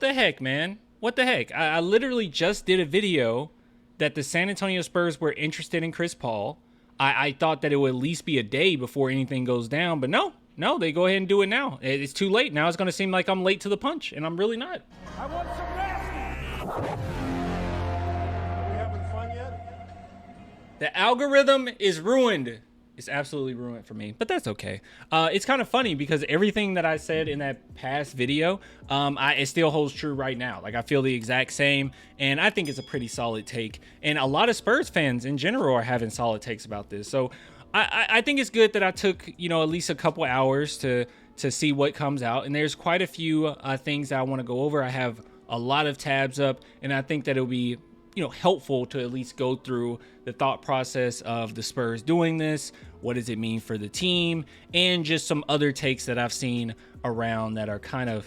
the heck, man? What the heck? I literally just did a video that the San Antonio Spurs were interested in Chris Paul. I thought that it would at least be a day before anything goes down, but no, they go ahead and do it now. It's too late. Now it's going to seem like I'm late to the punch, and I'm really not. I want some rest. Are we having fun yet? The algorithm is ruined. It's absolutely ruined for me, but that's okay. It's kind of funny because everything that I said in that past video, it still holds true right now. Like, I feel the exact same, and I think it's a pretty solid take. And a lot of Spurs fans in general are having solid takes about this. So I think it's good that I took, at least a couple hours to see what comes out. And there's quite a few things that I want to go over. I have a lot of tabs up, and I think that it'll be helpful to at least go through the thought process of the Spurs doing this. What does it mean for the team? And just some other takes that I've seen around that are kind of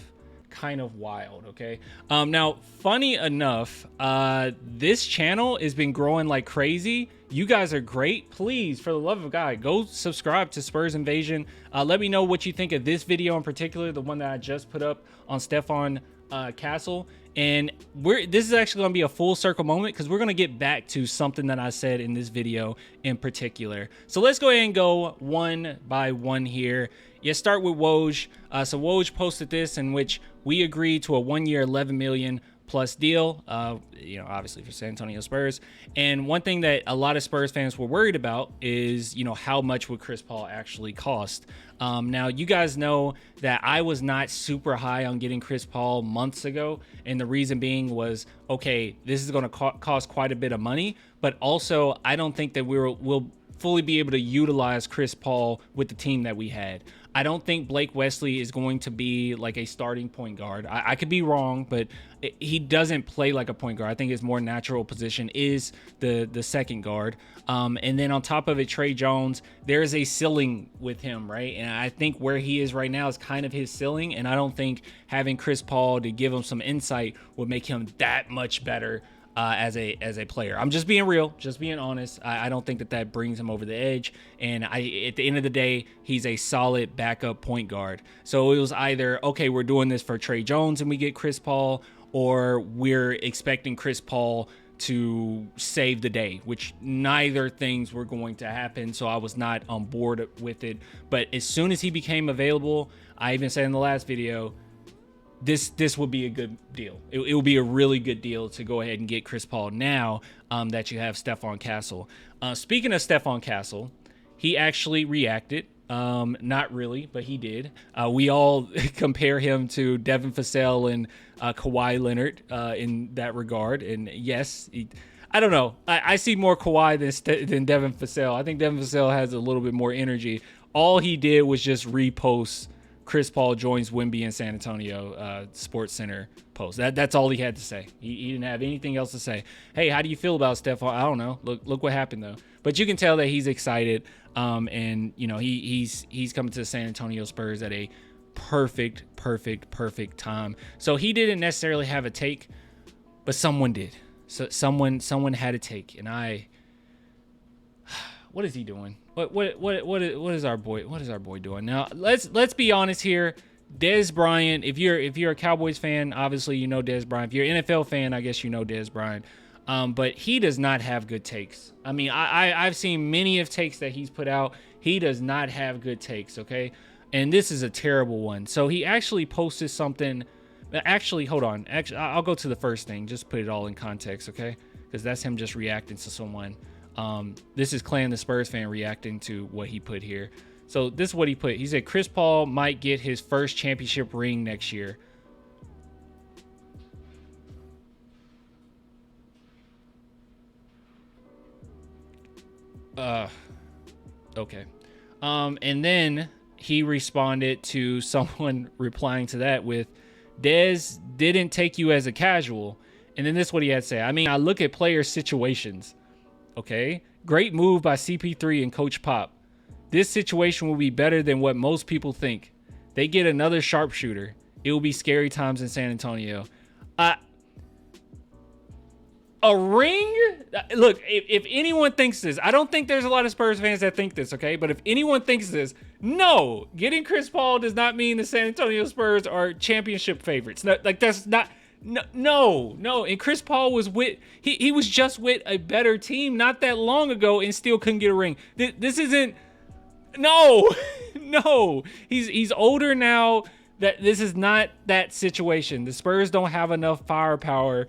wild. Okay. Now, funny enough, this channel has been growing like crazy. You guys are great. Please, for the love of God, go subscribe to Spurs Invasion. Let me know what you think of this video in particular, the one that I just put up on Stephon Castle. And this is actually going to be a full circle moment because we're going to get back to something that I said in this video in particular. So let's go ahead and go one by one here. Yeah, start with Woj. So Woj posted this, in which we agreed to a 1 year, $11 million plus deal, obviously for San Antonio Spurs. And one thing that a lot of Spurs fans were worried about is, how much would Chris Paul actually cost? Now, you guys know that I was not super high on getting Chris Paul months ago. And the reason being was, okay, this is going to cost quite a bit of money, but also I don't think that we'll fully be able to utilize Chris Paul with the team that we had. I don't think Blake Wesley is going to be like a starting point guard. I could be wrong, but he doesn't play like a point guard. I think his more natural position is the second guard. And then on top of it, Trey Jones, there's a ceiling with him, right? And I think where he is right now is kind of his ceiling. And I don't think having Chris Paul to give him some insight would make him that much better as a player. I'm just being real, just being honest. I don't think that brings him over the edge. And at the end of the day, he's a solid backup point guard. So it was either, okay, we're doing this for Trey Jones and we get Chris Paul, or we're expecting Chris Paul to save the day, which neither things were going to happen. So I was not on board with it. But as soon as he became available, I even said in the last video, this would be a good deal. It will be a really good deal to go ahead and get Chris Paul now that you have Stephon Castle. Speaking of Stephon Castle, he actually reacted. Not really, but he did. We all compare him to Devin Vassell and Kawhi Leonard in that regard. And yes, I don't know. I see more Kawhi than Devin Vassell. I think Devin Vassell has a little bit more energy. All he did was just repost Chris Paul joins Wemby in San Antonio Sports Center post. That's all he had to say. He didn't have anything else to say. Hey, how do you feel about Stephon? I don't know. Look what happened though. But you can tell that he's excited. And he's coming to the San Antonio Spurs at a perfect time. So he didn't necessarily have a take, but someone did. So someone had a take, and what is he doing? What is our boy doing? Now let's be honest here. Dez Bryant, if you're a Cowboys fan, obviously you know Dez Bryant. If you're an NFL fan, I guess you know Dez Bryant. But he does not have good takes. I mean, I've seen many of takes that he's put out. He does not have good takes, okay? And this is a terrible one. So he actually posted something. Actually, hold on. Actually, I'll go to the first thing. Just put it all in context, okay? Because that's him just reacting to someone. This is Clan the Spurs fan reacting to what he put here. So this is what he put. He said Chris Paul might get his first championship ring next year. Okay. And then he responded to someone replying to that with, Dez didn't take you as a casual. And then this is what he had to say. I mean, I look at player situations. Okay. Great move by CP3 and Coach Pop. This situation will be better than what most people think. They get another sharpshooter. It will be scary times in San Antonio. A ring? Look, if anyone thinks this, I don't think there's a lot of Spurs fans that think this, okay? But if anyone thinks this, no, getting Chris Paul does not mean the San Antonio Spurs are championship favorites. No, like, that's not No. And Chris Paul was with he was just with a better team not that long ago and still couldn't get a ring. This isn't no. No. He's older now. That this is not that situation. The Spurs don't have enough firepower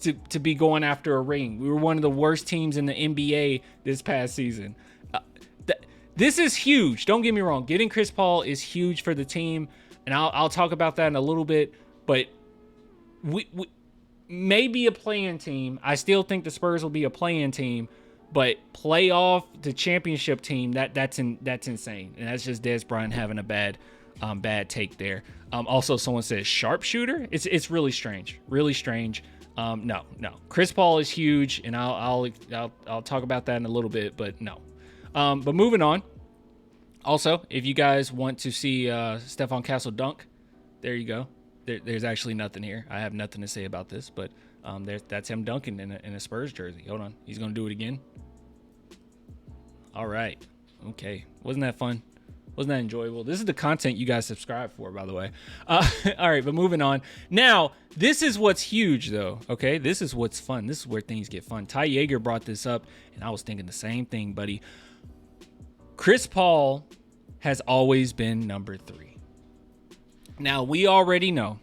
to be going after a ring. We were one of the worst teams in the NBA this past season. This is huge. Don't get me wrong. Getting Chris Paul is huge for the team, and I'll talk about that in a little bit. But we may be a play-in team. I still think the Spurs will be a play-in team, but playoff the championship team that's insane, and that's just Dez Bryant having a bad take there. Also, someone says sharpshooter. It's really strange. No. Chris Paul is huge, and I'll talk about that in a little bit, but no. But moving on. Also, if you guys want to see Stephon Castle dunk, there you go. There's actually nothing here. I have nothing to say about this, but that's him dunking in a Spurs jersey. Hold on, he's gonna do it again. All right, okay. Wasn't that fun? Wasn't that enjoyable? This is the content you guys subscribe for, by the way. All right, but moving on. Now, this is what's huge, though, okay? This is what's fun. This is where things get fun. Ty Yeager brought this up, and I was thinking the same thing, buddy. Chris Paul has always been number 3. Now, we already know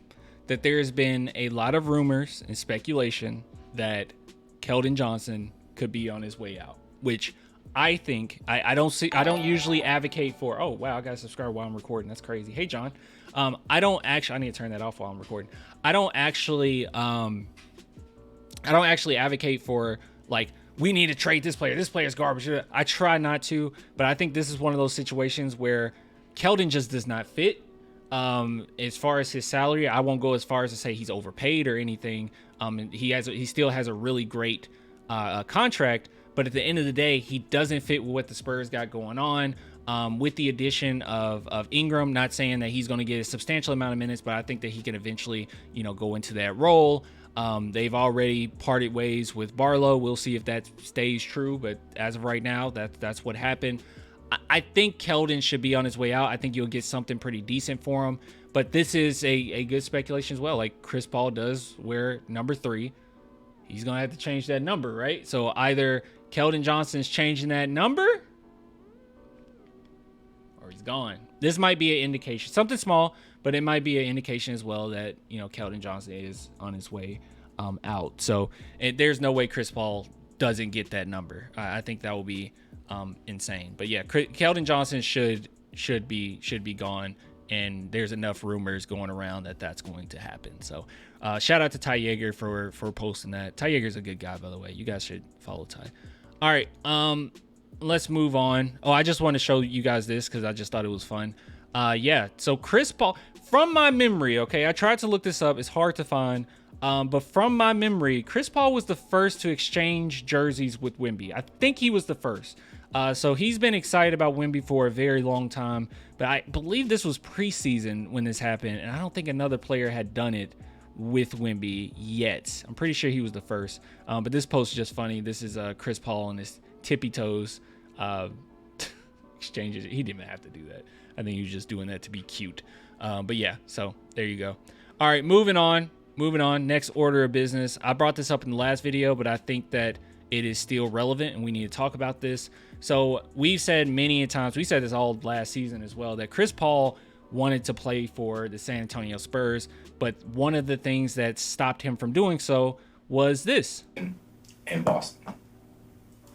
that there's been a lot of rumors and speculation that Keldon Johnson could be on his way out, which I think I don't usually advocate for. Oh wow, I gotta subscribe while I'm recording. That's crazy. Hey John, I need to turn that off while I'm recording. I don't actually advocate for like we need to trade this player. This player's garbage. I try not to, but I think this is one of those situations where Keldon just does not fit. As far as his salary, I won't go as far as to say he's overpaid or anything. He still has a really great contract. But at the end of the day, he doesn't fit with what the Spurs got going on. With the addition of Ingram, not saying that he's going to get a substantial amount of minutes, but I think that he can eventually, go into that role. They've already parted ways with Barlow. We'll see if that stays true. But as of right now, that's what happened. I think Keldon should be on his way out. I think you'll get something pretty decent for him. But this is a good speculation as well. Like Chris Paul does wear number 3. He's going to have to change that number, right? So either Keldon Johnson's changing that number or he's gone. This might be an indication, something small, but it might be an indication as well that, Keldon Johnson is on his way out. So there's no way Chris Paul doesn't get that number. I think that will be insane. But yeah, Keldon Johnson should be gone. And there's enough rumors going around that that's going to happen. So shout out to Ty Yeager for posting that. Ty Yeager's a good guy, by the way. You guys should follow Ty. All right, let's move on. Oh, I just want to show you guys this because I just thought it was fun. Yeah, so Chris Paul, from my memory, okay, I tried to look this up. It's hard to find. But from my memory, Chris Paul was the first to exchange jerseys with Wemby. I think he was the first. So he's been excited about Wemby for a very long time. But I believe this was preseason when this happened. And I don't think another player had done it with Wemby yet. I'm pretty sure he was the first. But this post is just funny. This is Chris Paul on his tippy toes exchanges. He didn't even have to do that. I think he was just doing that to be cute. But yeah, so there you go. All right, moving on. Next order of business. I brought this up in the last video, but I think that it is still relevant and we need to talk about this. So we've said many a times, we said this all last season as well, that Chris Paul wanted to play for the San Antonio Spurs, but one of the things that stopped him from doing so was this. In Boston.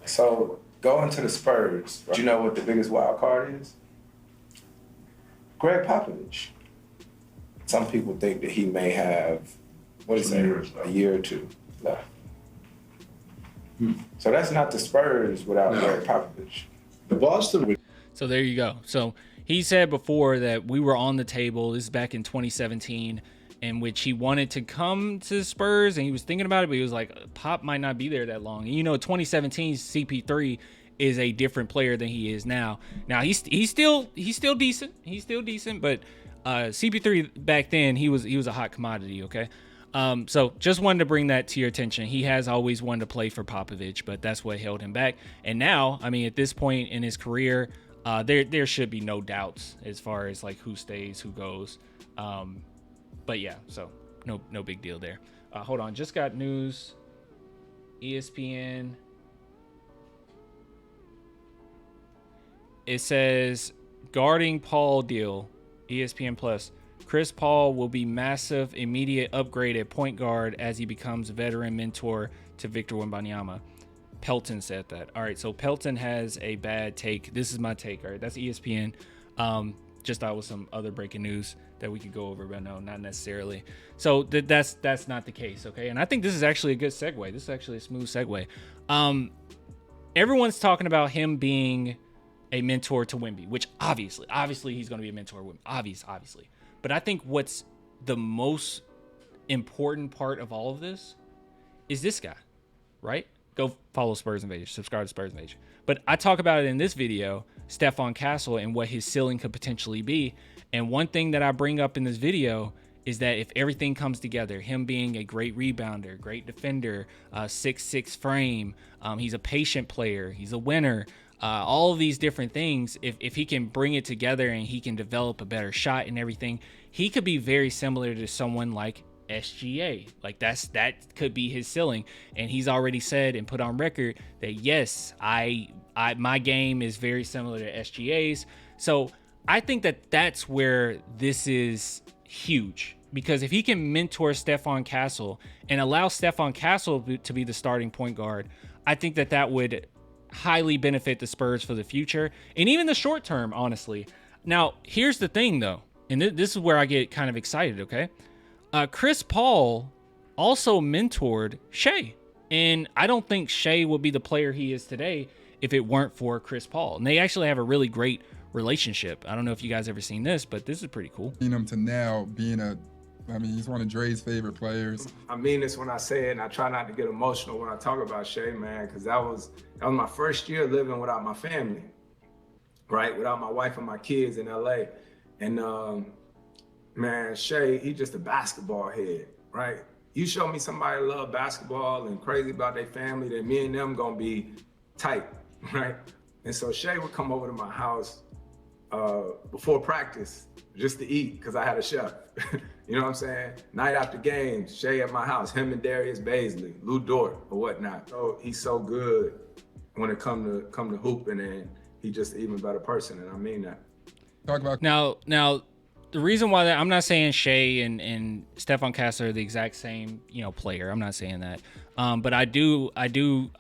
So going to the Spurs, do you know what the biggest wild card is? Greg Popovich. Some people think that he may have, a year or two left. So that's not the Spurs without Greg Popovich. The Boston. So there you go. So he said before that we were on the table. This is back in 2017, in which he wanted to come to the Spurs and he was thinking about it, but he was like, Pop might not be there that long. And 2017 CP3 is a different player than he is now. Now he's still decent. He's still decent, but CP3 back then he was a hot commodity. Okay. So just wanted to bring that to your attention. He has always wanted to play for Popovich, but that's what held him back. And now, I mean, at this point in his career, there should be no doubts as far as like who stays, who goes. But yeah, so no big deal there. Hold on, just got news. ESPN. It says guarding Paul deal. ESPN Plus. Chris Paul will be massive immediate upgrade at point guard as he becomes a veteran mentor to Victor Wembanyama. Pelton said that. All right, so Pelton has a bad take. This is my take. All right, that's ESPN. Just thought with some other breaking news that we could go over, but no, not necessarily. So that's not the case, okay? And I think this is actually a good segue. This is actually a smooth segue. Everyone's talking about him being a mentor to Wemby, which obviously he's going to be a mentor to Wemby, obviously. But I think what's the most important part of all of this is this guy, right? Go follow Spurs Invasion, subscribe to Spurs Invasion. But I talk about it in this video, Stephon Castle, and what his ceiling could potentially be. And one thing that I bring up in this video is that if everything comes together, him being a great rebounder, great defender, 6'6" frame, he's a patient player, he's a winner, all of these different things, if he can bring it together and he can develop a better shot and everything, he could be very similar to someone like SGA. Like that could be his ceiling. And he's already said and put on record that yes, my game is very similar to SGA's. So I think that that's where this is huge, because if he can mentor Stephon Castle and allow Stephon Castle to be the starting point guard, I think that would highly benefit the Spurs for the future and even the short term, honestly. Now, here's the thing though, and this is where I get kind of excited, okay? Chris Paul also mentored Shea, and I don't think Shea would be the player he is today if it weren't for Chris Paul. And they actually have a really great relationship. I don't know if you guys ever seen this, but this is pretty cool. Him to now being he's one of Dre's favorite players. I mean this when I say it, and I try not to get emotional when I talk about Shea, man, because that was my first year living without my family, right? Without my wife and my kids in LA. And man, Shea, he just a basketball head, right? You show me somebody love basketball and crazy about their family, then me and them gonna be tight, right? And so Shea would come over to my house before practice just to eat, because I had a chef. You know what I'm saying? Night after games, Shea at my house, him and Darius Baisley, Lou Dort or whatnot. So he's so good when it come to hooping, and he's just an even better person, and I mean that. Talk about Now the reason why I'm not saying Shea and Stephon Castle are the exact same, player. I'm not saying that. But I do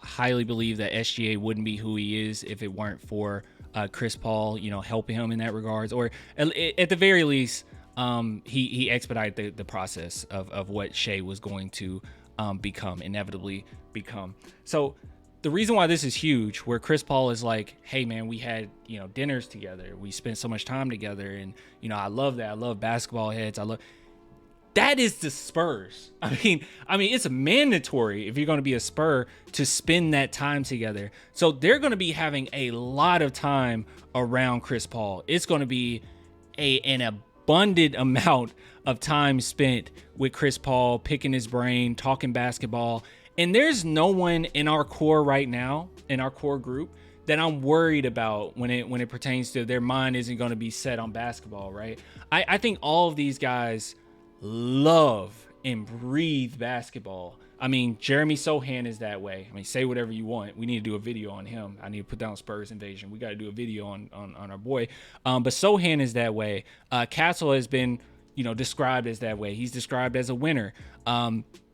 highly believe that SGA wouldn't be who he is if it weren't for Chris Paul, helping him in that regards, or at the very least, he expedited the process of what Shea was going to inevitably become. So the reason why this is huge, where Chris Paul is like, hey man, we had, dinners together. We spent so much time together. And, I love that. I love basketball heads. That is the Spurs. I mean, it's mandatory if you're going to be a Spur to spend that time together. So they're going to be having a lot of time around Chris Paul. It's going to be an abundant amount of time spent with Chris Paul, picking his brain, talking basketball. And there's no one in our core right now, in our core group, that I'm worried about when it pertains to their mind isn't going to be set on basketball, right? I think all of these guys love and breathe basketball. I mean, Jeremy Sohan is that way. I mean, say whatever you want. We need to do a video on him. I need to put down Spurs Invasion. We got to do a video on our boy. But Sohan is that way. Castle has been, described as that way. He's described as a winner.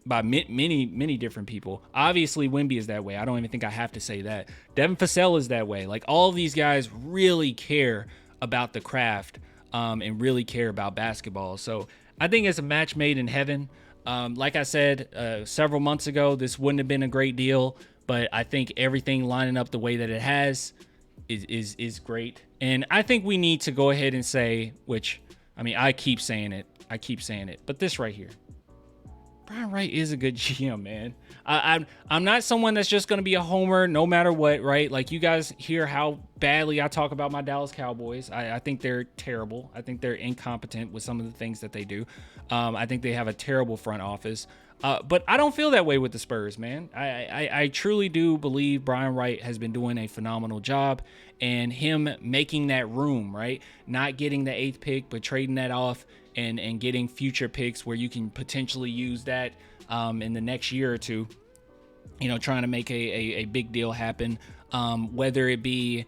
By many different people. Obviously, Wemby is that way. I don't even think I have to say that. Devin Vassell is that way. Like, all of these guys really care about the craft and really care about basketball. So I think it's a match made in heaven. Like I said several months ago, this wouldn't have been a great deal, but I think everything lining up the way that it has is great. And I think we need to go ahead and say, I keep saying it, but this right here. Brian Wright is a good GM, man. I'm not someone that's just going to be a homer no matter what, right? Like, you guys hear how badly I talk about my Dallas Cowboys. I think they're terrible. I think they're incompetent with some of the things that they do. I think they have a terrible front office. But I don't feel that way with the Spurs, man. I truly do believe Brian Wright has been doing a phenomenal job, and him making that room, right? Not getting the 8th pick, but trading that off and getting future picks where you can potentially use that in the next year or two, you know, trying to make a big deal happen, whether it be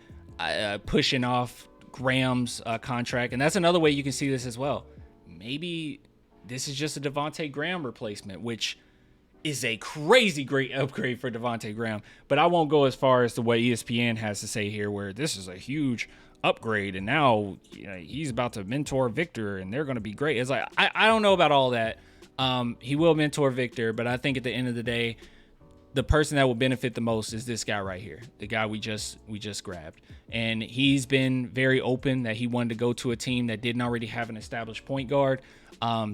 pushing off Graham's contract. And that's another way you can see this as well. Maybe this is just a Devontae Graham replacement, which is a crazy great upgrade for Devontae Graham. But I won't go as far as to what ESPN has to say here, where this is a huge upgrade and now, you know, he's about to mentor Victor and they're going to be great. It's like, I don't know about all that. He will mentor Victor, but I think at the end of the day, the person that will benefit the most is this guy right here, the guy we just grabbed. And he's been very open that he wanted to go to a team that didn't already have an established point guard.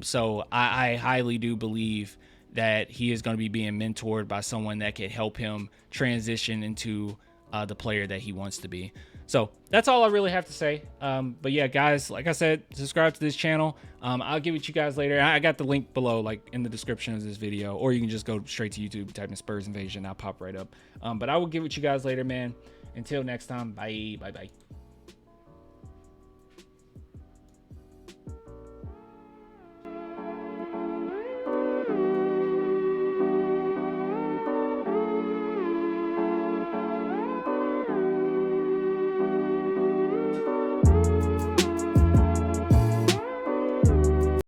So I highly do believe that he is going to be being mentored by someone that could help him transition into the player that he wants to be. So that's all I really have to say. But yeah, guys, like I said, subscribe to this channel. I'll give it to you guys later. I got the link below, like in the description of this video, or you can just go straight to YouTube, type in Spurs Invasion. I'll pop right up. But I will give it to you guys later, man. Until next time, bye.